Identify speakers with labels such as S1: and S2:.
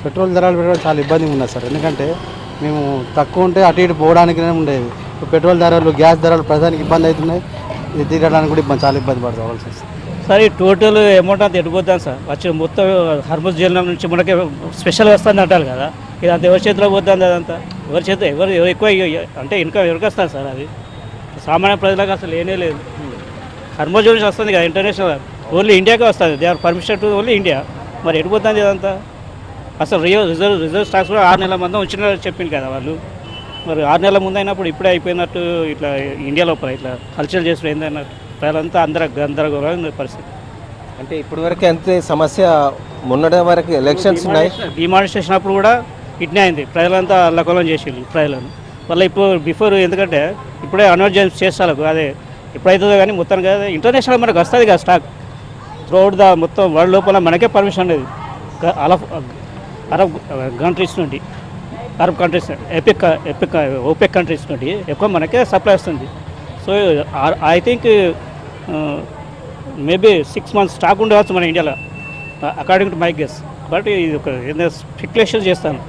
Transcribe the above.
S1: Petrol ధరలు పెరగడం చాలా ఇబ్బందిగా ఉన్నది సార్. ఎందుకంటే మేము తక్కువ ఉంటే అటు ఇటు పోవడానికినే ఉండేది. ఇప్పుడు పెట్రోల్ ధరలు, గ్యాస్ ధరలు ప్రధానికి ఇబ్బంది అవుతున్నాయి. ఇది తిరగడానికి కూడా చాలా ఇబ్బంది పడవలసి వస్తుంది.
S2: సార్ ఈ టోటల్ అమౌంట్ అంతా ఎడిపోతాను సార్. వచ్చి మొత్తం హర్మస్ జిల్లా నుంచి మనకి స్పెషల్ వస్తుంది అంటారు కదా, ఇది అంత ఎవరి చేతిలో పోతుంది అదంతా? ఎవరి చేత ఎవరు ఎక్కువ అంటే ఎవరికి వస్తారు సార్? అది సామాన్య ప్రజలకు అసలు ఏనే లేదు. హర్మస్ నుంచి వస్తుంది కదా ఇంటర్నేషనల్, ఓన్లీ ఇండియాకే వస్తుంది. They are permission to only India. మరి ఎడిపోతుంది ఇదంతా? అసలు రిజర్వ్ స్టాక్స్ కూడా 6 నెలల ముందు వచ్చిన చెప్పింది కదా వాళ్ళు. మరి 6 నెలల ముందు అయినప్పుడు ఇప్పుడే అయిపోయినట్టు ఇట్లా ఇండియా లోపల ఇట్లా కల్చర్ చేసుడు ఏందన్నట్టు ప్రజలంతా గందరగోళం పరిస్థితి.
S3: అంటే ఇప్పటి వరకు ఎంత సమస్య, మొన్నటి వరకు ఎలక్షన్స్ ఉన్నాయి,
S2: డిమానిస్ట్రేషన్ అప్పుడు కూడా ఇట్నే అయింది. ప్రజలంతా అల్లకొలం చేసింది ప్రజలను. మళ్ళీ ఇప్పుడు బిఫోర్, ఎందుకంటే ఇప్పుడే అనౌన్స్ చేస్తారు అదే ఎప్పుడైతుందో కానీ మొత్తానికి అదే ఇంటర్నేషనల్ మనకు వస్తుంది కదా స్టాక్ త్రూఅవుట్ ద మొత్తం వరల్డ్ లోపల మనకే పర్మిషన్ అనేది అరబ్ కంట్రీస్ నుండి, అరబ్ కంట్రీస్ ఓపెక్ కంట్రీస్ నుండి ఎక్కువ మనకే సప్లై వస్తుంది. So I think maybe 6 months stock ఉండవచ్చు మన ఇండియాలో according to my guess. But ఇది ఒక స్పెక్యులేషన్ చేస్తాను.